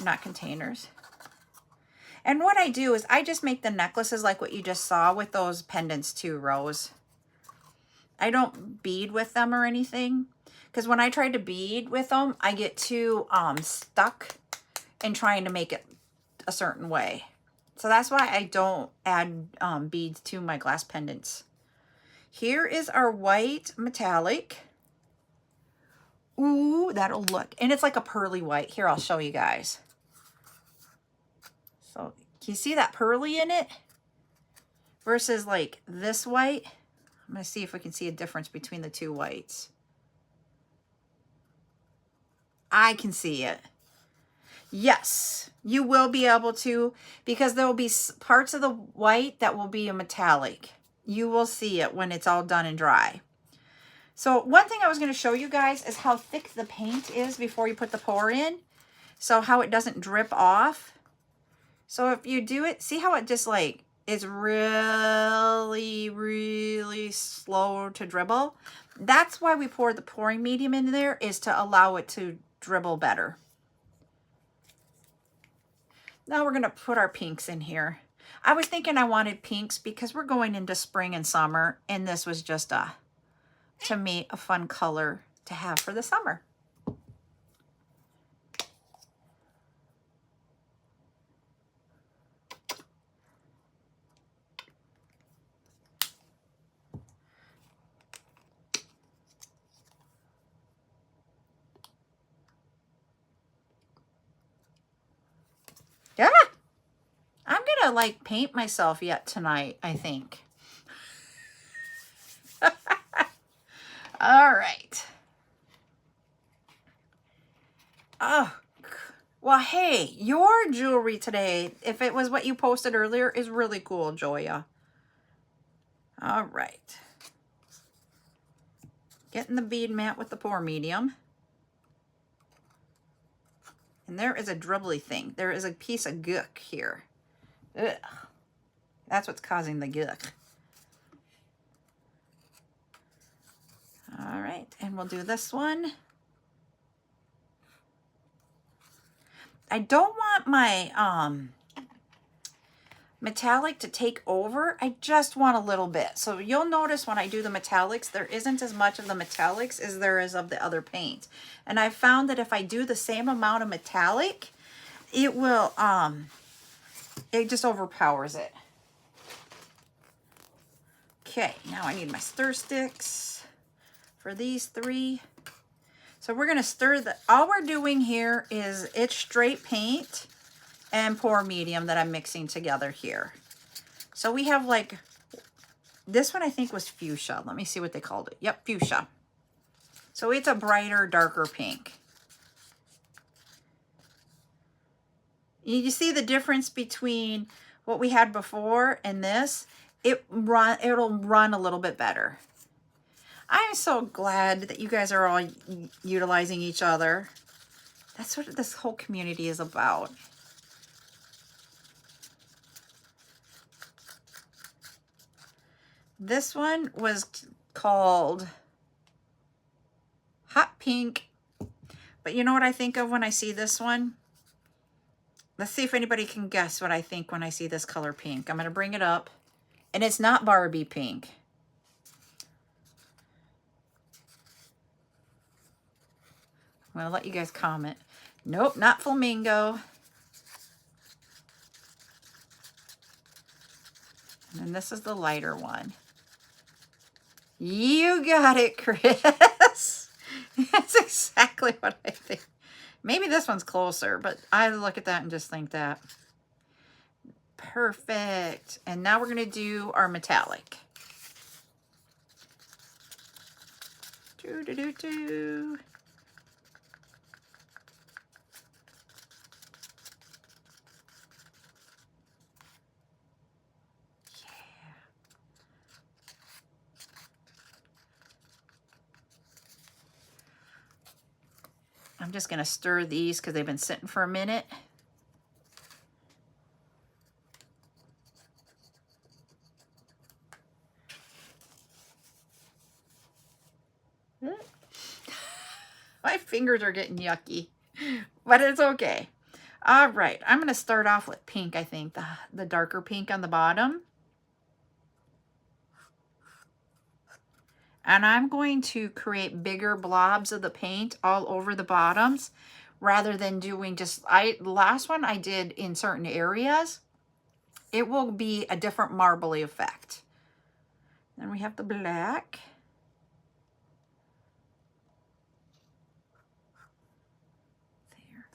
Not containers. And what I do is I just make the necklaces like what you just saw with those pendants too, Rose. I don't bead with them or anything, because when I try to bead with them, I get too stuck in trying to make it a certain way. So that's why I don't add beads to my glass pendants. Here is our white metallic. Ooh, that'll look, and it's like a pearly white. Here, I'll show you guys. So can you see that pearly in it versus like this white? I'm going to see if we can see a difference between the 2 whites. I can see it. Yes, you will be able to, because there will be parts of the white that will be a metallic. You will see it when it's all done and dry. So one thing I was going to show you guys is how thick the paint is before you put the pour in. So how it doesn't drip off. So if you do it, see how it just like is really, really slow to dribble? That's why we pour the pouring medium in there, is to allow it to dribble better. Now we're going to put our pinks in here. I was thinking I wanted pinks because we're going into spring and summer, and this was just to me, a fun color to have for the summer. Yeah. I'm going to like paint myself yet tonight, I think. All right. Oh, well, hey, your jewelry today, if it was what you posted earlier, is really cool, Joya. All right. Getting the bead mat with the pour medium. And there is a dribbly thing. There is a piece of gook here. Ugh. That's what's causing the gook. All right, and we'll do this one. I don't want my metallic to take over. I just want a little bit. So you'll notice when I do the metallics, there isn't as much of the metallics as there is of the other paint. And I found that if I do the same amount of metallic, it will, it just overpowers it. Okay, now I need my stir sticks for these three. So we're gonna stir all we're doing here is it's straight paint and pour medium that I'm mixing together here. So we have like, this one I think was fuchsia. Let me see what they called it. Yep, fuchsia. So it's a brighter, darker pink. You see the difference between what we had before and this? It'll run a little bit better. I'm so glad that you guys are all utilizing each other. That's what this whole community is about. This one was called Hot Pink. But you know what I think of when I see this one? Let's see if anybody can guess what I think when I see this color pink. I'm going to bring it up. And it's not Barbie pink. I'm going to let you guys comment. Nope, not flamingo. And then this is the lighter one. You got it, Chris. That's exactly what I think. Maybe this one's closer, but I look at that and just think that. Perfect. And now we're going to do our metallic. Do. I'm just going to stir these because they've been sitting for a minute. My fingers are getting yucky, but it's okay. All right, I'm going to start off with pink, I think, the darker pink on the bottom. And I'm going to create bigger blobs of the paint all over the bottoms rather than doing just, the last one I did in certain areas. It will be a different marbly effect. Then we have the black. There.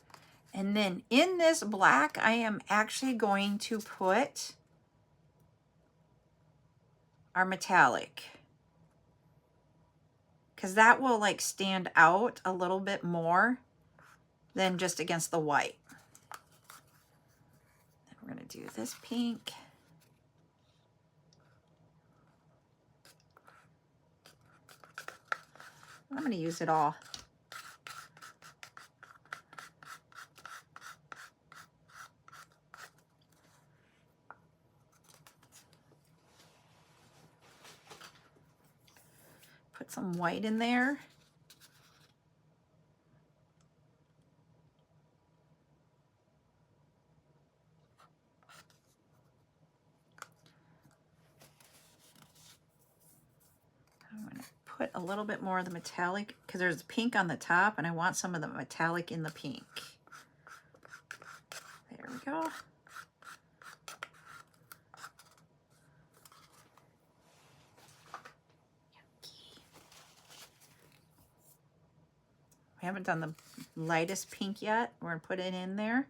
And then in this black, I am actually going to put our metallic, because that will like stand out a little bit more than just against the white. Then we're going to do this pink. I'm going to use it all. Put some white in there. I'm going to put a little bit more of the metallic because there's pink on the top and I want some of the metallic in the pink. There we go. We haven't done the lightest pink yet. We're going to put it in there.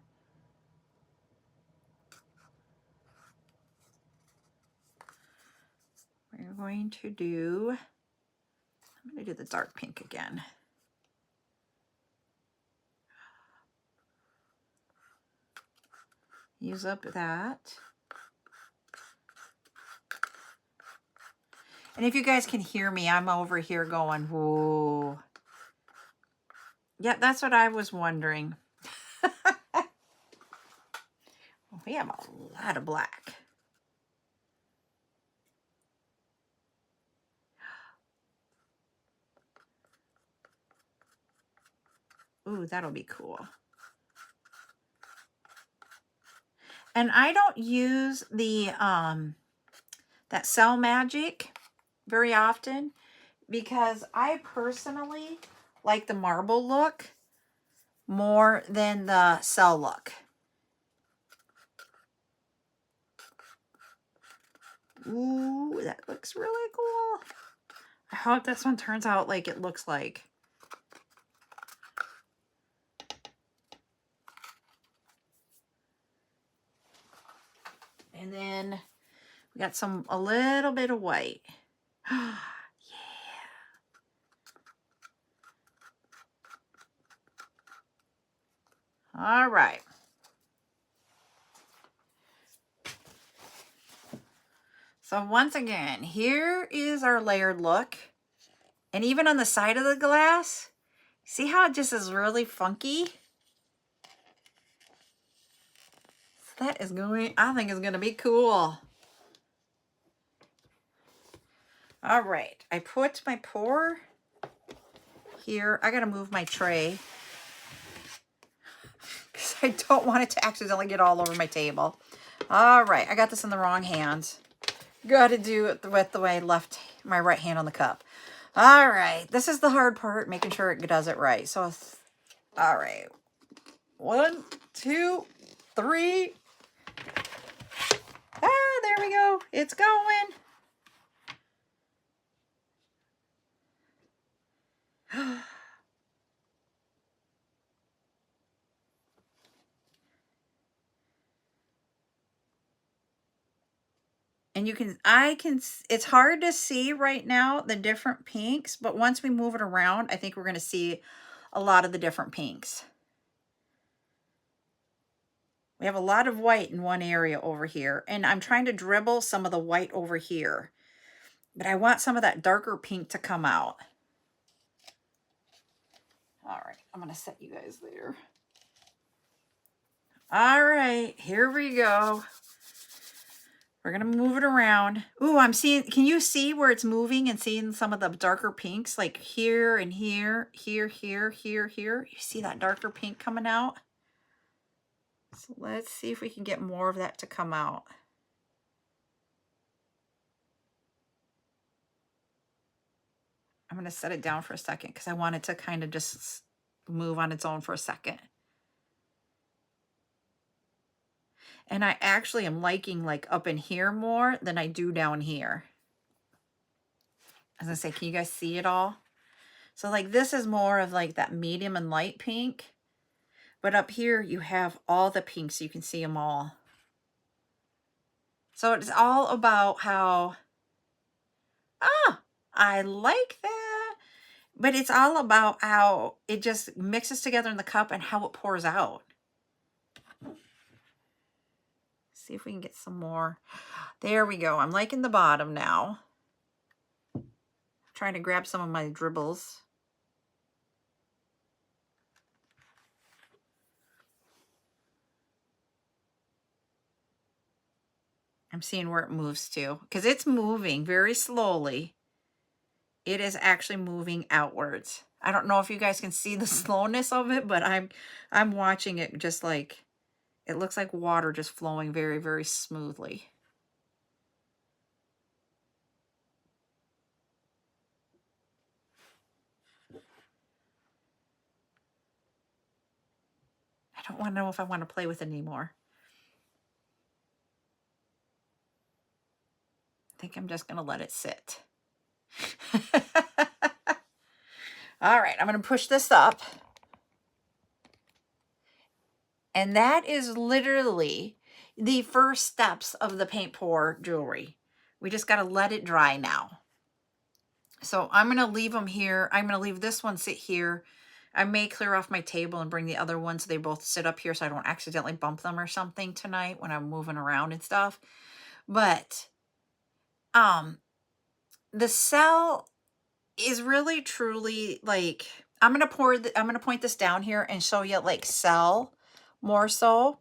We're going to do, I'm going to do the dark pink again. Use up that. And if you guys can hear me, I'm over here going, whoa. Yeah, that's what I was wondering. We have a lot of black. Ooh, that'll be cool. And I don't use the that Cell Magic very often because I personally like the marble look more than the cell look. Ooh, that looks really cool. I hope this one turns out like it looks like. And then we got a little bit of white. Yeah. All right. So once again, here is our layered look. And even on the side of the glass, see how it just is really funky? So that is going, I think is going to be cool. All right, I put my pour here. I got to move my tray because I don't want it to accidentally get all over my table. All right, I got this in the wrong hands. Got to do it with the way I left my right hand on the cup. All right, this is the hard part, making sure it does it right. So, all right, 1, 2, 3. Ah, there we go. It's going. And it's hard to see right now the different pinks, but once we move it around, I think we're going to see a lot of the different pinks. We have a lot of white in one area over here, and I'm trying to dribble some of the white over here, but I want some of that darker pink to come out. All right, I'm going to set you guys there. All right, here we go. We're going to move it around. Ooh, I'm seeing, can you see where it's moving and seeing some of the darker pinks? Like here and here, here, here, here, here. You see that darker pink coming out? So let's see if we can get more of that to come out. I'm going to set it down for a second because I want it to kind of just move on its own for a second. And I actually am liking like up in here more than I do down here. As I say, can you guys see it all? So like this is more of like that medium and light pink. But up here you have all the pinks. You can see them all. So it's all about how, I like that. But it's all about how it just mixes together in the cup and how it pours out. See if we can get some more. There we go. I'm liking the bottom now. I'm trying to grab some of my dribbles. I'm seeing where it moves to because it's moving very slowly. It is actually moving outwards. I don't know if you guys can see the slowness of it, but I'm watching it just like, it looks like water just flowing very, very smoothly. I don't want to know if I want to play with it anymore. I think I'm just going to let it sit. All right, I'm going to push this up. And that is literally the first steps of the paint pour jewelry. We just got to let it dry now. So I'm going to leave them here. I'm going to leave this one sit here. I may clear off my table and bring the other one so they both sit up here so I don't accidentally bump them or something tonight when I'm moving around and stuff. But the cell is really truly like, I'm going to point this down here and show you like cell more so.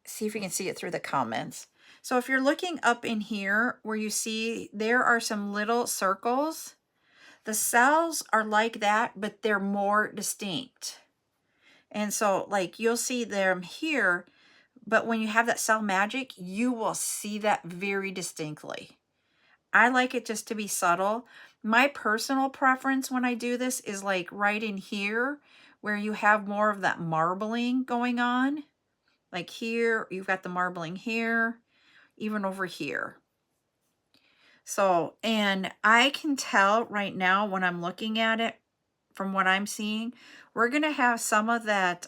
See if you can see it through the comments. So if you're looking up in here where you see there are some little circles, the cells are like that, but they're more distinct. And so like you'll see them here, but when you have that Cell Magic, you will see that very distinctly. I like it just to be subtle. My personal preference when I do this is like right in here where you have more of that marbling going on. Like here, you've got the marbling here, even over here. So, and I can tell right now when I'm looking at it, from what I'm seeing, we're going to have some of that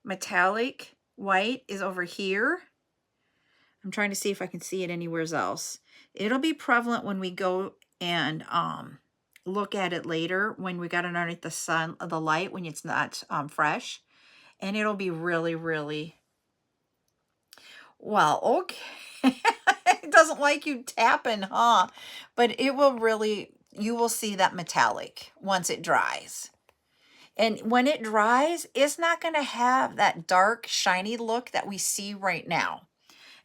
metallic white is over here. I'm trying to see if I can see it anywhere else. It'll be prevalent when we go and look at it later, when we got it underneath the sun, the light, when it's not fresh. And it'll be really, really, well, okay. It doesn't like you tapping, huh? But it will really, you will see that metallic once it dries. And when it dries, it's not going to have that dark, shiny look that we see right now.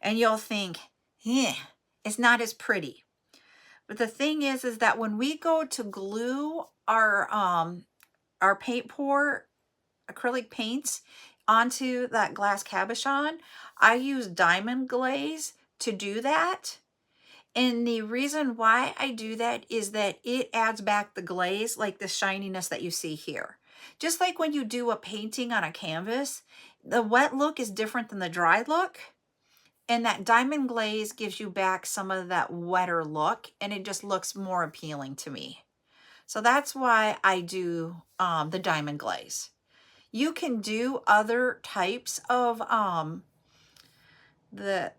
And you'll think, yeah, it's not as pretty. But the thing is that when we go to glue our paint pour acrylic paints onto that glass cabochon, I use diamond glaze to do that. And the reason why I do that is that it adds back the glaze, like the shininess that you see here. Just like when you do a painting on a canvas, the wet look is different than the dry look. And that diamond glaze gives you back some of that wetter look, and it just looks more appealing to me. So that's why I do the diamond glaze. You can do other types of the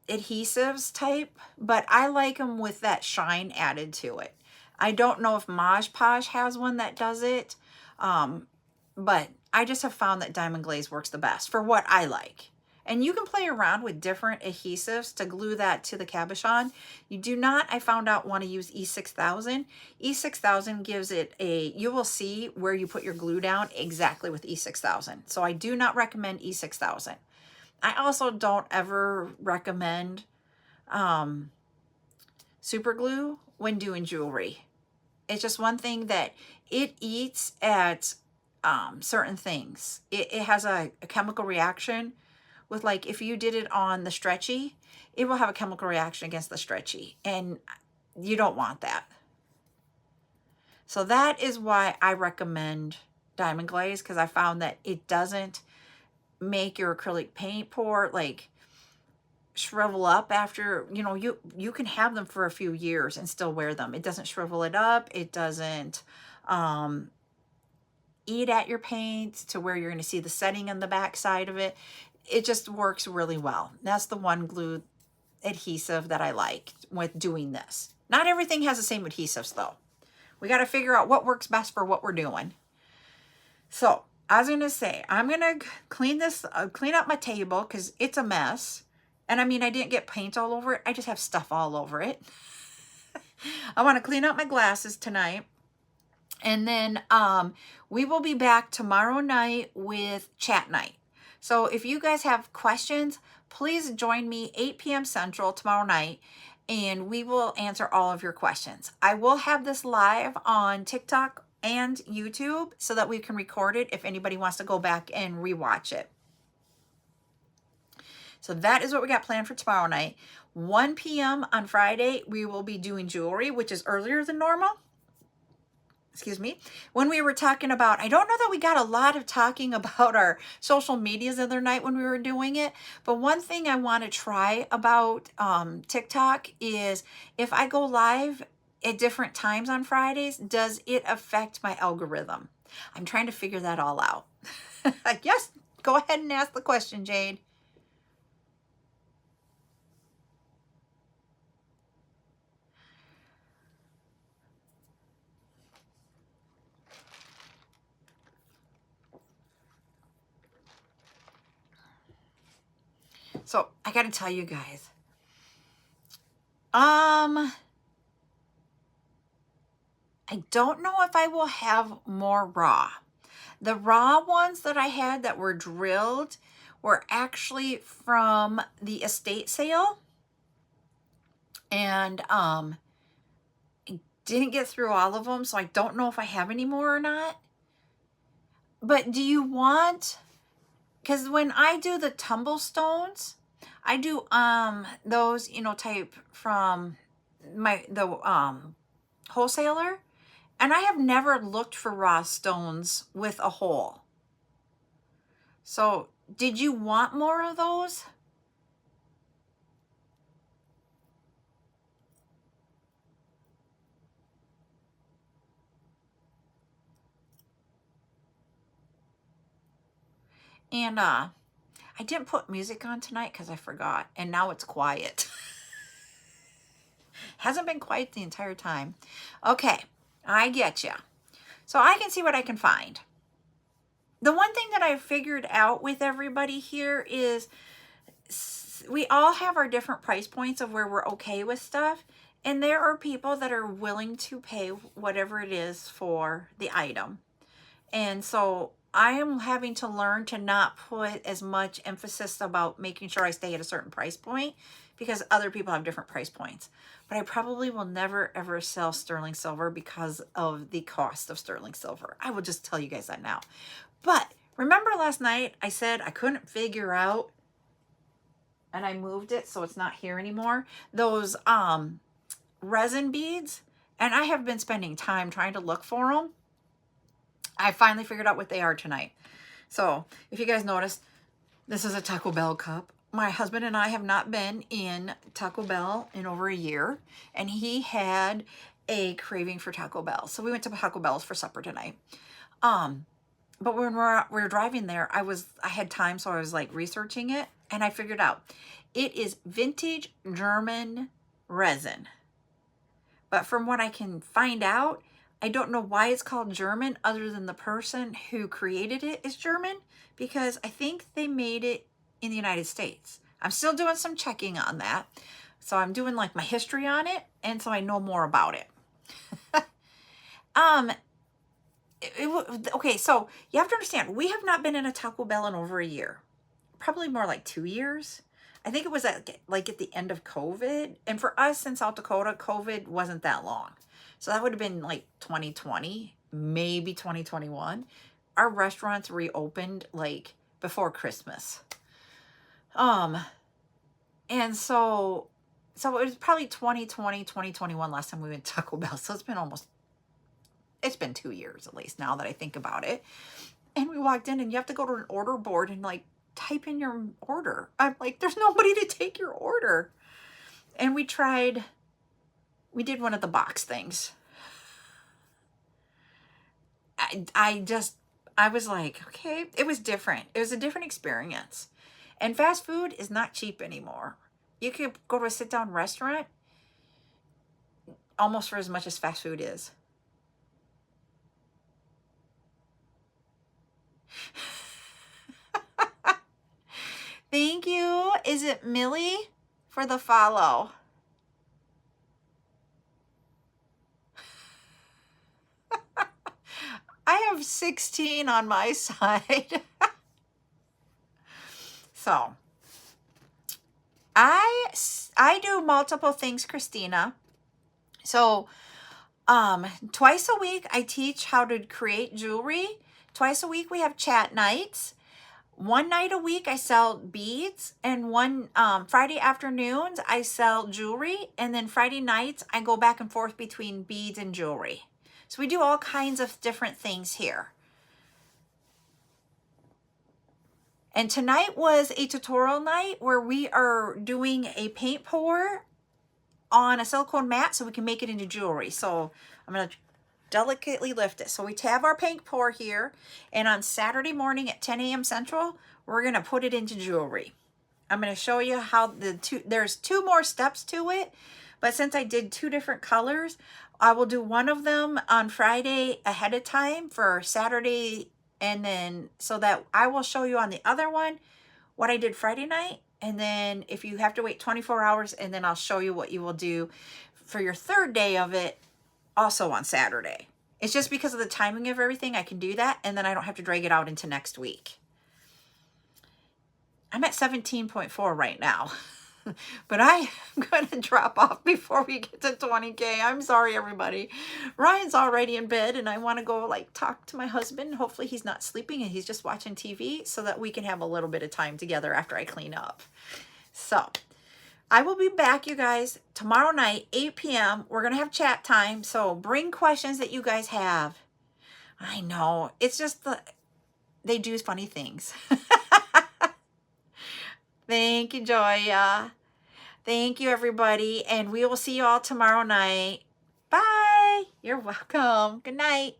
adhesives type, but I like them with that shine added to it. I don't know if Mod Podge has one that does it, but I just have found that diamond glaze works the best for what I like. And you can play around with different adhesives to glue that to the cabochon. You do not, I found out, want to use E6000. E6000 gives it a, you will see where you put your glue down exactly with E6000. So I do not recommend E6000. I also don't ever recommend super glue when doing jewelry. It's just one thing that it eats at certain things. It has a chemical reaction with, like, if you did it on the stretchy, it will have a chemical reaction against the stretchy, and you don't want that. So that is why I recommend diamond glaze, because I found that it doesn't make your acrylic paint pour like shrivel up after, you know, you can have them for a few years and still wear them. It doesn't shrivel it up. It doesn't eat at your paint to where you're going to see the setting on the back side of it. It just works really well. That's the one glue adhesive that I like with doing this. Not everything has the same adhesives though. We got to figure out what works best for what we're doing. So I was going to say, I'm going to clean this, clean up my table because it's a mess. And I mean, I didn't get paint all over it. I just have stuff all over it. I want to clean up my glasses tonight. And then we will be back tomorrow night with chat night. So if you guys have questions, please join me 8 p.m. Central tomorrow night, and we will answer all of your questions. I will have this live on TikTok and YouTube so that we can record it if anybody wants to go back and rewatch it. So that is what we got planned for tomorrow night. 1 p.m. on Friday, we will be doing jewelry, which is earlier than normal. Excuse me. When we were talking about, I don't know that we got a lot of talking about our social medias the other night when we were doing it, but one thing I want to try about TikTok is if I go live at different times on Fridays, does it affect my algorithm? I'm trying to figure that all out. Yes, go ahead and ask the question, Jade. So I got to tell you guys, I don't know if I will have more raw. The raw ones that I had that were drilled were actually from the estate sale. And I didn't get through all of them, so I don't know if I have any more or not. But do you want, because when I do the tumble stones, I do those, you know, type from the wholesaler, and I have never looked for raw stones with a hole. So did you want more of those? And I didn't put music on tonight because I forgot, and now it's quiet. Hasn't been quiet the entire time. Okay, I get you. So I can see what I can find. The one thing that I figured out with everybody here is we all have our different price points of where we're okay with stuff. And there are people that are willing to pay whatever it is for the item. And so I am having to learn to not put as much emphasis about making sure I stay at a certain price point because other people have different price points. But I probably will never ever sell sterling silver because of the cost of sterling silver. I will just tell you guys that now. But remember last night I said I couldn't figure out, and I moved it so it's not here anymore, those resin beads, and I have been spending time trying to look for them. I finally figured out what they are tonight. So if you guys noticed, this is a Taco Bell cup. My husband and I have not been in Taco Bell in over a year, and he had a craving for Taco Bell. So we went to Taco Bell's for supper tonight. But when we were driving there, I had time, so I was like researching it, and I figured out it is vintage German resin. But from what I can find out, I don't know why it's called German other than the person who created it is German, because I think they made it in the United States. I'm still doing some checking on that. So I'm doing like my history on it, and so I know more about it. Okay, so you have to understand, we have not been in a Taco Bell in over a year. Probably more like 2 years. I think it was at the end of COVID. And for us in South Dakota, COVID wasn't that long. So that would have been like 2020, maybe 2021. Our restaurants reopened like before Christmas. And so it was probably 2020, 2021 last time we went to Taco Bell. So it's been 2 years at least now that I think about it. And we walked in and you have to go to an order board and like type in your order. I'm like, there's nobody to take your order. And we did one of the box things. I was like, okay, it was different. It was a different experience. And fast food is not cheap anymore. You could go to a sit-down restaurant almost for as much as fast food is. Thank you. Is it Millie for the follow? I have 16 on my side. So I do multiple things, Christina. So twice a week I teach how to create jewelry. Twice a week we have chat nights. One night a week I sell beads, and one Friday afternoons I sell jewelry, and then Friday nights I go back and forth between beads and jewelry. So we do all kinds of different things here. And tonight was a tutorial night where we are doing a paint pour on a silicone mat so we can make it into jewelry. So I'm going to delicately lift it. So we have our paint pour here, and on Saturday morning at 10 a.m. Central, we're going to put it into jewelry. I'm going to show you how there's two more steps to it, but since I did two different colors, I will do one of them on Friday ahead of time for Saturday, and then so that I will show you on the other one what I did Friday night, and then if you have to wait 24 hours, and then I'll show you what you will do for your third day of it also on Saturday. It's just because of the timing of everything, I can do that, and then I don't have to drag it out into next week. I'm at 17.4 right now. But I am going to drop off before we get to 20K. I'm sorry, everybody. Ryan's already in bed, and I want to go like talk to my husband. Hopefully he's not sleeping and he's just watching TV so that we can have a little bit of time together after I clean up. So I will be back, you guys, tomorrow night, 8 p.m. We're going to have chat time. So bring questions that you guys have. I know. It's just they do funny things. Thank you, Joya. Thank you, everybody. And we will see you all tomorrow night. Bye. You're welcome. Good night.